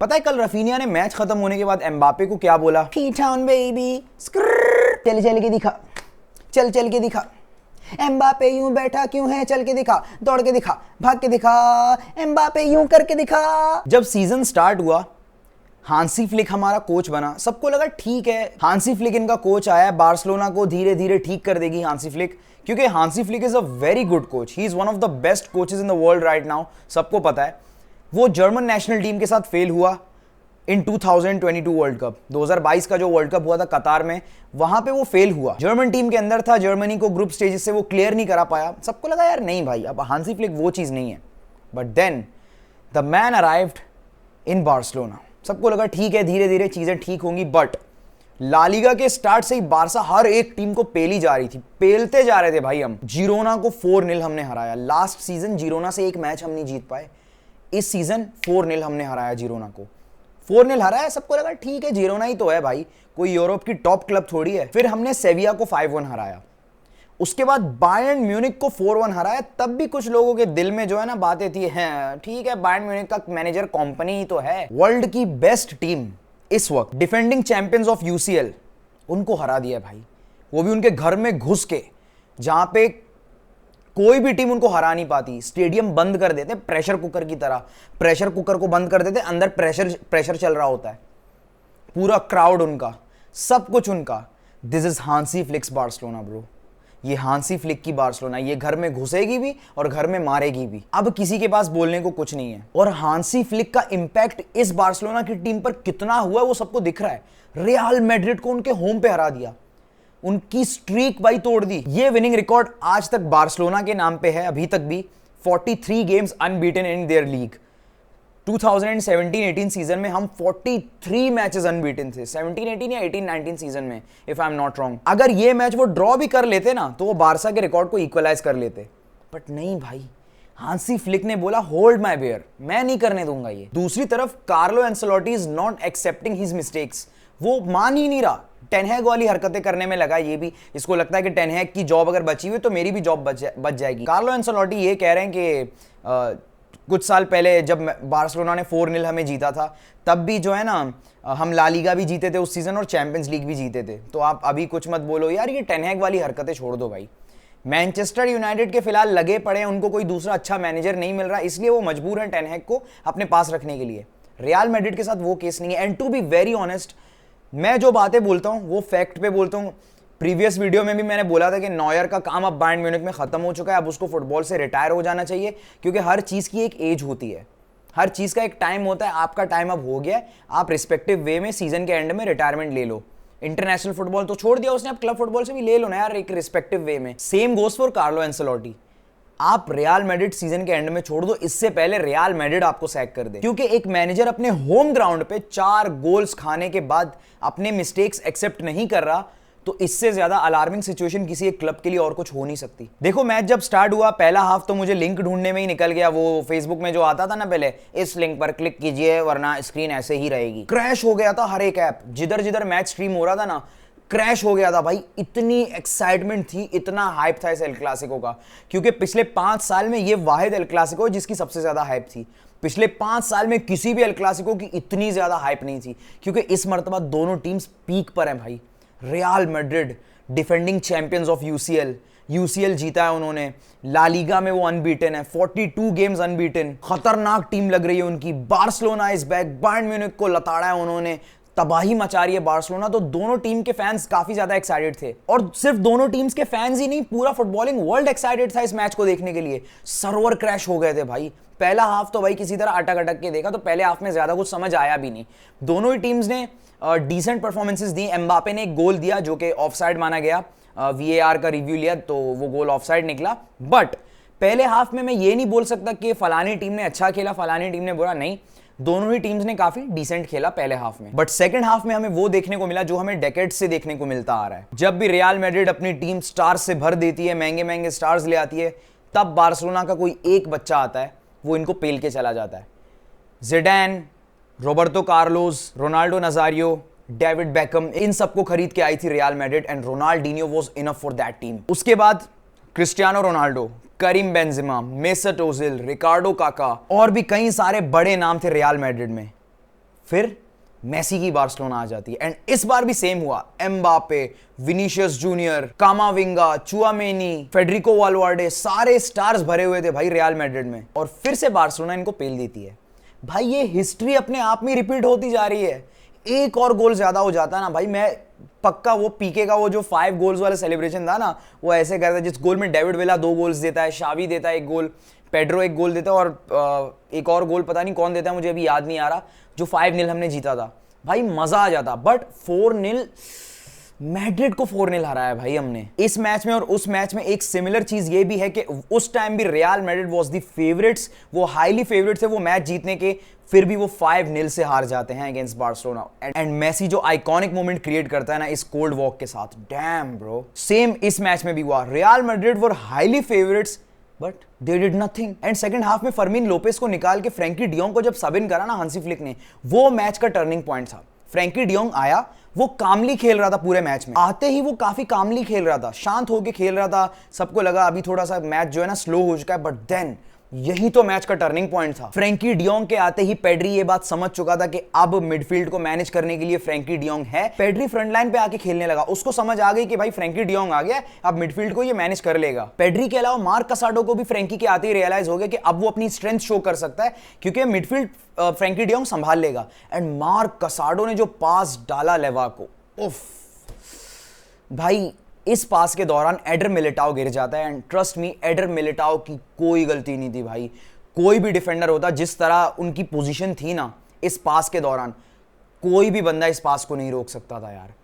पता है कल रफीनिया ने मैच खत्म होने के बाद एम्बापे को क्या बोला? P-Town baby, चल चल के दिखा, चल चल के दिखा। एम्बापे यूं बैठा क्यों है, चल के दिखा, दौड़ के दिखा, भाग के दिखा, एम्बापे यूं करके दिखा। जब सीजन स्टार्ट हुआ, हांसी फ्लिक हमारा कोच बना, सबको लगा ठीक है हांसी फ्लिक इनका कोच आया, बार्सिलोना को धीरे धीरे ठीक कर देगी हांसी फ्लिक, क्योंकि Hansi Flick is a very good coach, he is one of the best coaches in the world right now, सबको पता है। वो जर्मन नेशनल टीम के साथ फेल हुआ इन 2022 वर्ल्ड कप, 2022 का जो वर्ल्ड कप हुआ था कतार में, वहां पे वो फेल हुआ। जर्मन टीम के अंदर था, जर्मनी को ग्रुप स्टेजेस से वो क्लियर नहीं करा पाया, सबको लगा यार नहीं भाई अब हांसी फ्लिक वो चीज नहीं है। But then the man arrived in Barcelona, सबको लगा ठीक है धीरे धीरे चीजें ठीक होंगी। बट ला लीगा के स्टार्ट से ही बारसा हर एक टीम को पेली जा रही थी, पेलते जा रहे थे भाई। हम जिरोना को 4-0 हमने हराया, लास्ट सीजन जिरोना से एक मैच हम नहीं जीत पाए, इस सीजन 4-0 हमने हराया जिरोना को, 4-0 हराया, सबको लगा ठीक है जिरोना ही तो है भाई, कोई यूरोप की टॉप क्लब थोड़ी है। फिर हमने सेविया को 5-1 हराया, उसके बाद बायर्न म्यूनिख को 4-1 हराया, तब भी कुछ लोगों के दिल में जो है ना बातें थी, हैं ठीक है बायर्न म्यूनिख का मैनेजर कंपनी ही तो है। वर्ल्ड की बेस्ट टीम इस वक्त डिफेंडिंग चैंपियंस ऑफ यूसीएल, उनको हरा दिया भाई, वो भी उनके घर में घुस के, जहां पे कोई भी टीम उनको हरा नहीं पाती। स्टेडियम बंद कर देते प्रेशर कुकर की तरह, प्रेशर कुकर को बंद कर देते, अंदर प्रेशर चल रहा होता है, पूरा क्राउड उनका, सब कुछ उनका। This is Hansi flix Barcelona bro, ये हांसी फ्लिक की बार्सिलोना, ये घर में घुसेगी भी और घर में मारेगी भी, अब किसी के पास बोलने को कुछ नहीं है। और हांसी फ्लिक का इंपैक्ट इस बार्सिलोना की टीम पर कितना हुआ वो सबको दिख रहा है। रियल मैड्रिड को उनके होम पे हरा दिया, उनकी स्ट्रीक भाई तोड़ दी। ये विनिंग रिकॉर्ड आज तक बार्सिलोना के नाम पे है, अभी तक भी 43 games unbeaten in their league. 2017-18 season में हम 43 मैचेस अनबीटन थे, 17-18 या 18-19 सीजन में if I am not wrong. अगर ये मैच वो ड्रॉ भी कर लेते ना तो वो बारसा के रिकॉर्ड को इक्वलाइज कर लेते, बट नहीं भाई, हांसी फ्लिक ने बोला होल्ड माय बियर, मैं नहीं करने दूंगा ये। दूसरी तरफ Carlo Ancelotti is not accepting his mistakes, वो मान ही नहीं रहा, टेन हैग वाली हरकतें करने में लगा। ये भी इसको लगता है कि टेन हैग की जॉब अगर बची हुई तो मेरी भी जॉब बच जाएगी। कार्लो एंसेलोटी ये कह रहे हैं कि कुछ साल पहले जब बार्सिलोना ने 4-0 हमें जीता था, तब भी जो है ना हम ला लीगा भी जीते थे उस सीजन और चैंपियंस लीग भी जीते थे, तो आप अभी कुछ मत बोलो यार, ये टेन हैग वाली हरकतें छोड़ दो भाई। मैनचेस्टर यूनाइटेड के फिलहाल लगे पड़े हैं, उनको कोई दूसरा अच्छा मैनेजर नहीं मिल रहा, इसलिए वो मजबूर हैं टेन हैग को अपने पास रखने के लिए। रियल मैड्रिड के साथ वो केस नहीं है। And to be very honest, मैं जो बातें बोलता हूं वो फैक्ट पे बोलता हूं। प्रीवियस वीडियो में भी मैंने बोला था कि नॉयर का काम अब बायर्न म्यूनिख में खत्म हो चुका है, अब उसको फुटबॉल से रिटायर हो जाना चाहिए, क्योंकि हर चीज की एक एज होती है, हर चीज का एक टाइम होता है। आपका टाइम अब हो गया है, आप रिस्पेक्टिव वे में सीजन के एंड में रिटायरमेंट ले लो। इंटरनेशनल फुटबॉल तो छोड़ दिया उसने, अब क्लब फुटबॉल से भी ले लो ना यार एक रिस्पेक्टिव वे में। Same goes for Carlo Ancelotti, आप रियल मैड्रिड सीजन के एंड में छोड़ दो, इससे पहले रियल मैड्रिड आपको सैक कर दे, क्योंकि एक मैनेजर अपने होम ग्राउंड पे 4 गोल्स खाने के बाद अपने मिस्टेक्स एक्सेप्ट नहीं कर रहा, तो इससे ज्यादा अलार्मिंग सिचुएशन किसी एक क्लब के लिए और कुछ हो नहीं सकती। देखो मैच जब स्टार्ट हुआ, पहला हाफ तो मुझे लिंक ढूंढने में ही निकल गया, वो फेसबुक में जो आता था ना पहले, इस लिंक पर क्लिक कीजिए वरना स्क्रीन ऐसे ही रहेगी, क्रैश हो गया था हर एक ऐप, जिधर जिधर मैच स्ट्रीम हो रहा था ना क्रैश हो गया था भाई। इतनी एक्साइटमेंट थी, इतना हाइप था इस एल क्लासिको का, क्योंकि पिछले 5 साल में ये वाहिद एल क्लासिको है जिसकी सबसे ज्यादा हाइप थी। पिछले 5 साल में किसी भी एल क्लासिको की इतनी ज्यादा हाइप नहीं थी, क्योंकि इस मर्तबा दोनों टीम्स पीक पर हैं भाई। Real Madrid defending champions of UCL जीता है उन्होंने, ला लीगा में वो अनबीटन है, 42 गेम्स अनबीटन, खतरनाक टीम लग रही है उनकी। Barcelona is back, Bayern Munich को लताड़ा है उन्होंने, तबाही मचा रही है बार्सिलोना। तो दोनों टीम के फैंस काफी ज्यादा एक्साइटेड थे, और सिर्फ दोनों टीम्स के फैंस ही नहीं, पूरा फुटबॉलिंग वर्ल्ड एक्साइटेड था इस मैच को देखने के लिए। सर्वर क्रैश हो गए थे भाई। पहला हाफ तो भाई किसी तरह अटक अटक के देखा, तो पहले हाफ में ज्यादा कुछ समझ आया भी नहीं। दोनों ही टीम्स ने डिसेंट परफॉर्मेंसेस दी। एम्बापे ने एक गोल दिया जो कि ऑफसाइड माना गया, वीएआर का रिव्यू लिया तो वो गोल ऑफसाइड निकला। बट पहले हाफ में मैं ये नहीं बोल सकता कि फलानी टीम ने अच्छा खेला फलानी टीम ने बुरा, नहीं, दोनों ही टीम्स ने काफी डिसेंट खेला पहले हाफ में। बट सेकंड हाफ में हमें वो देखने को मिला जो हमें डेकेड्स से देखने को मिलता आ रहा है। जब भी रियल मैड्रिड अपनी टीम स्टार्स से भर देती है, महंगे महंगे स्टार्स ले आती है, तब बार्सिलोना का कोई एक बच्चा आता है, वो इनको पेल के चला जाता है। Zidane, Roberto Carlos, Ronaldo Nazario, David Beckham, इन सबको खरीद के आई थी Real Madrid, and Ronaldinho was enough for that team. उसके बाद Cristiano Ronaldo, Karim Benzema, Mesut Ozil, Ricardo Kaka और भी कई सारे बड़े नाम थे रियल मैड्रिड में। फिर मेसी की बार्सिलोना आ जाती है। एंड इस बार भी सेम हुआ, Mbappe, Vinicius junior, कामाविंगा, Tchouameni, Federico Valverde, सारे स्टार्स भरे हुए थे भाई रियल मैड्रिड में, और फिर से बार्सिलोना इनको पेल देती है। भाई ये हिस्ट्री अपने आप में रिपीट होती जा रही है। एक और गोल ज्यादा हो जाता ना भाई, मैं पक्का वो पीके का वो जो 5 गोल्स वाला सेलिब्रेशन था ना, वो ऐसे करता है जिस गोल में डेविड वेला 2 गोल्स देता है, शावी देता है 1 गोल, पेड्रो 1 गोल देता है, और एक और गोल पता नहीं कौन देता है, मुझे अभी याद नहीं आ रहा, जो 5-0 हमने जीता था। भाई मजा आ जाता। बट 4-0 मैड्रिड को 4-0 हराया भाई हमने इस मैच में। और उस मैच में एक सिमिलर चीज ये भी है कि उस टाइम भी real Madrid was the favourites, वो हाईली फेवरेट थे वो मैच जीतने के, फिर भी वो 5-0 से हार जाते हैं अगेंस्ट बार्सिलोना। एंड मेसी जो आइकॉनिक मोमेंट क्रिएट करता है ना इस कोल्ड वॉक के साथ, डैम ब्रो। सेम इस मैच में भी हुआ, real Madrid were highly favourites but they did nothing. And second half में फर्मीन लोपेस को निकाल के फ्रैंकी डियोंग को जब सब इन करा ना हांसी फ्लिक ने, वो मैच का टर्निंग पॉइंट था। फ्रैंकी डियोंग आया, वो कामली खेल रहा था पूरे मैच में, आते ही वो काफी कामली खेल रहा था, शांत होके खेल रहा था। सबको लगा अभी थोड़ा सा मैच जो है ना स्लो हो चुका है, बट देन यही तो मैच का टर्निंग पॉइंट था। फ्रैंकी डियोंग के आते ही पेड्री ये बात समझ चुका था कि अब मिडफील्ड को मैनेज करने के लिए फ्रैंकी डियोंग है। पेड्री फ्रंट लाइन पे आके खेलने लगा, उसको समझ आ गई कि भाई फ्रैंकी डियोंग आ गया, अब मिडफील्ड को ये मैनेज कर लेगा। पेड्री के अलावा मार्क कसाडो को भी फ्रैंकी के आते ही रियलाइज हो गया कि अब वो अपनी स्ट्रेंथ शो कर सकता है, क्योंकि मिडफील्ड फ्रैंकी डियोंग संभाल लेगा। एंड मार्क कसाडो ने जो पास डाला लेवा को, उफ भाई, इस पास के दौरान एडर मिलिटाओ गिर जाता है। And trust me, adder Militão की कोई गलती नहीं थी भाई। कोई भी डिफेंडर होता, जिस तरह उनकी पोजीशन थी ना इस पास के दौरान, कोई भी बंदा इस पास को नहीं रोक सकता था यार।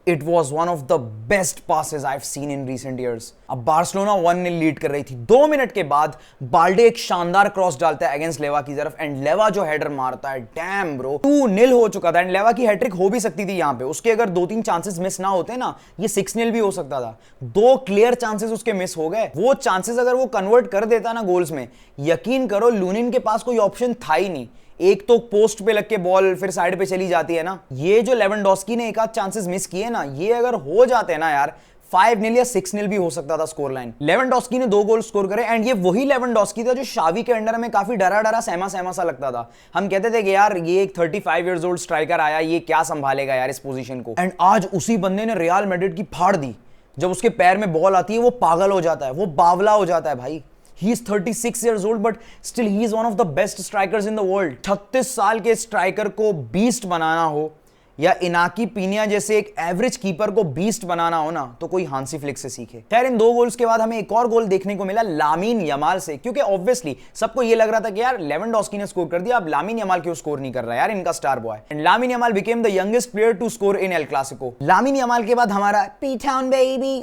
It was one of the best passes I have seen in recent years. अब बार्सिलोना 1-0 लीड कर रही थी। 2 मिनट के बाद बाल्डे एक शानदार क्रॉस डालता है अगेंस्ट लेवा की तरफ, एंड लेवा जो हेडर मारता है, डैम ब्रो। 2-0 हो चुका था एंड लेवा की हैट्रिक हो भी सकती थी यहाँ पे। उसके अगर 2-3 चांसेस मिस ना होते ना, ये 6-0 भी हो सकता था। 2 क्लियर चांसेस उसके मिस हो गए। वो चांसेस अगर वो कन्वर्ट कर देता ना गोल्स में, यकीन करो लूनिन के पास कोई ऑप्शन था ही नहीं। एक तो पोस्ट पे लग के बॉल फिर साइड पे चली जाती है ना, ये जो लेवेंडोस्की ने एक आध चांसेस मिस किए ना, ये अगर हो जाते ना यार 5-0 या 6-0 भी हो सकता था स्कोर लाइन। लेवेंडोस्की ने 2 गोल स्कोर करे, एंड ये वही लेवेंडोस्की था जो शावी के अंडर में काफी डरा डरा सहमा सहमा सा लगता था। हम कहते थे कि यार ये एक 35 इयर्स ओल्ड स्ट्राइकर आया, ये क्या संभालेगा यार इस पोजीशन को। एंड आज उसी बंदे ने रियल मैड्रिड की फाड़ दी। जब उसके पैर में बॉल आती है वो पागल हो जाता है, वो बावला हो जाता है भाई। He is 36 years old, but still he is one of the best strikers in the world. 36 साल के स्ट्राइकर को बीस्ट बनाना हो, या इनाकी पीनिया जैसे एक एवरेज कीपर को बीस्ट बनाना हो ना, तो कोई हांसी फ्लिक से सीखे। खैर इन 2 गोल्स के बाद हमें एक और गोल देखने को मिला लामीन यमाल से, क्योंकि ऑब्वियसली सबको ये लग रहा था कि यार लेवेंडोस्की ने स्कोर कर दिया, अब लामीन यमाल क्यों स्कोर नहीं कर रहा है यार, इनका star boy. And Lamine Yamal became the youngest player to score in El Clasico. Lamine Yamal के बाद हमारा पी-टाउन बेबी,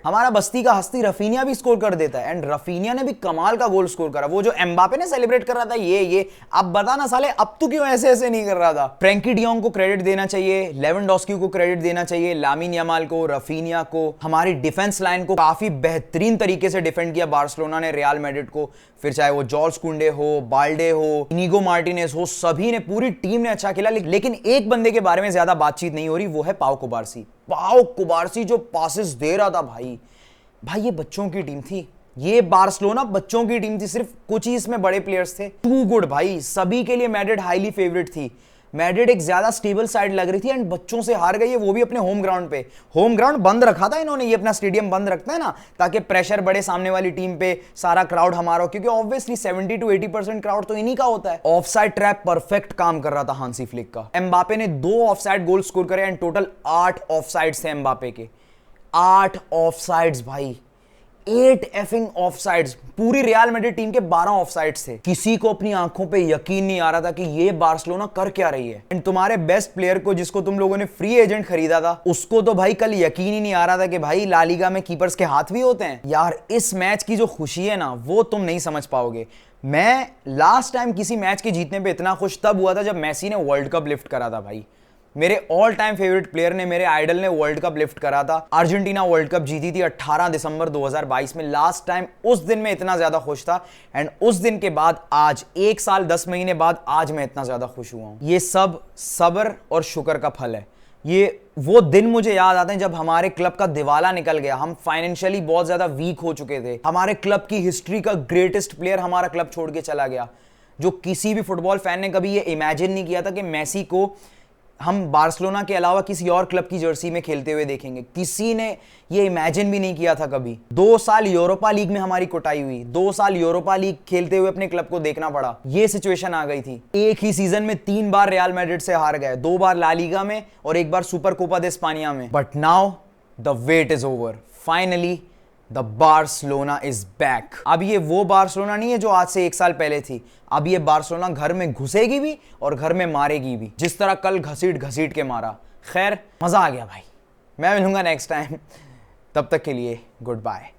हमारा बस्ती का हस्ती रफीनिया भी स्कोर कर देता है। एंड रफीनिया ने भी कमाल का गोल स्कोर करा। वो जो एम्बापे ने सेलिब्रेट कर रहा था, ये अब बता ना साले, अब तू क्यों ऐसे ऐसे नहीं कर रहा था। फ्रैंकी डियोंग को क्रेडिट देना चाहिए, लेवेंडोस्की को क्रेडिट देना चाहिए, लामीन यमाल को, रफीनिया को। हमारी डिफेंस लाइन को काफी बेहतरीन तरीके से डिफेंड किया बार्सिलोना ने रियल मैड्रिड को। फिर चाहे वो जॉर्ज कुंडे हो, बाल्डे हो, इनीगो मार्टिनेज हो, सभी ने, पूरी टीम ने अच्छा खेला। लेकिन एक बंदे के बारे में ज्यादा बातचीत नहीं हो रही, वो है पाउ कुबार्सी। पाउ कुबार्सी जो पासेस दे रहा था भाई, ये बच्चों की टीम थी। ये बार्सिलोना बच्चों की टीम थी, सिर्फ कुछ ही इसमें बड़े प्लेयर्स थे। टू गुड भाई, सभी के लिए मैड्रिड हाईली फेवरेट थी। मैड्रिड एक ज्यादा स्टेबल साइड लग रही थी एंड बच्चों से हार गई है, वो भी अपने होम ग्राउंड पे। होम ग्राउंड बंद रखा था इन्होंने, ये अपना स्टेडियम बंद रखता है ना ताकि प्रेशर बढ़े सामने वाली टीम पे, सारा क्राउड हमारा हो, क्योंकि ऑब्वियसली 70 to 80% क्राउड तो इन्हीं का होता है। ऑफसाइड ट्रैप परफेक्ट काम कर रहा था हांसी फ्लिक का। एम्बापे ने 2 ऑफसाइड गोल स्कोर करे एंड टोटल 8 ऑफसाइड्स थे एम्बापे के। 8 ऑफसाइड्स भाई, 8 एफिंग ऑफसाइड्स। पूरी रियल मैड्रिड टीम के 12 ऑफसाइड्स थे। किसी को अपनी आंखों पे यकीन नहीं आ रहा था कि ये बार्सिलोना कर क्या रही है। एंड तुम्हारे बेस्ट प्लेयर को, जिसको तुम लोगों ने फ्री एजेंट खरीदा था, उसको तो भाई कल यकीन ही नहीं आ रहा था कि भाई ला लीगा में कीपर्स के हाथ भी होते हैं। यार इस मैच की जो खुशी है ना, वो तुम नहीं समझ पाओगे। मैं लास्ट टाइम किसी मैच के जीतने पे इतना खुश तब हुआ था जब मेसी ने वर्ल्ड कप लिफ्ट करा था भाई। मेरे ऑल टाइम फेवरेट प्लेयर ने, मेरे आइडल ने वर्ल्ड कप लिफ्ट करा था। अर्जेंटीना वर्ल्ड कप जीती थी 18 दिसंबर 2022 में। लास्ट टाइम उस दिन में इतना ज्यादा खुश था, एंड उस दिन के बाद आज 1 साल 10 महीने बाद आज मैं इतना ज्यादा खुश हुआ हूं। ये सब सब्र और शुक्र का फल है। ये वो दिन मुझे याद आते हैं जब हमारे क्लब का दिवाला निकल गया। हम फाइनेंशियली बहुत ज्यादा वीक हो चुके थे। हमारे क्लब की हिस्ट्री का ग्रेटेस्ट प्लेयर हमारा क्लब छोड़ के चला गया। जो किसी भी फुटबॉल फैन ने कभी ये इमेजिन नहीं किया था कि मेसी को हम बार्सिलोना के अलावा किसी और क्लब की जर्सी में खेलते हुए देखेंगे। किसी ने ये इमेजिन भी नहीं किया था कभी। 2 साल यूरोपा लीग में हमारी कुटाई हुई, 2 साल यूरोपा लीग खेलते हुए अपने क्लब को देखना पड़ा, ये सिचुएशन आ गई थी। एक ही सीजन में 3 बार रियल मैड्रिड से हार गए, 2 बार ला लीगा में और 1 बार सुपर कोपा दे स्पानिया में। But now the wait is over, finally the Barcelona is back. अब ये वो बार्सिलोना नहीं है जो आज से 1 साल पहले थी। अब ये बार्सिलोना घर में घुसेगी भी और घर में मारेगी भी, जिस तरह कल घसीट घसीट के मारा। खैर, मजा आ गया भाई। मैं मिलूंगा नेक्स्ट टाइम, तब तक के लिए गुड बाय।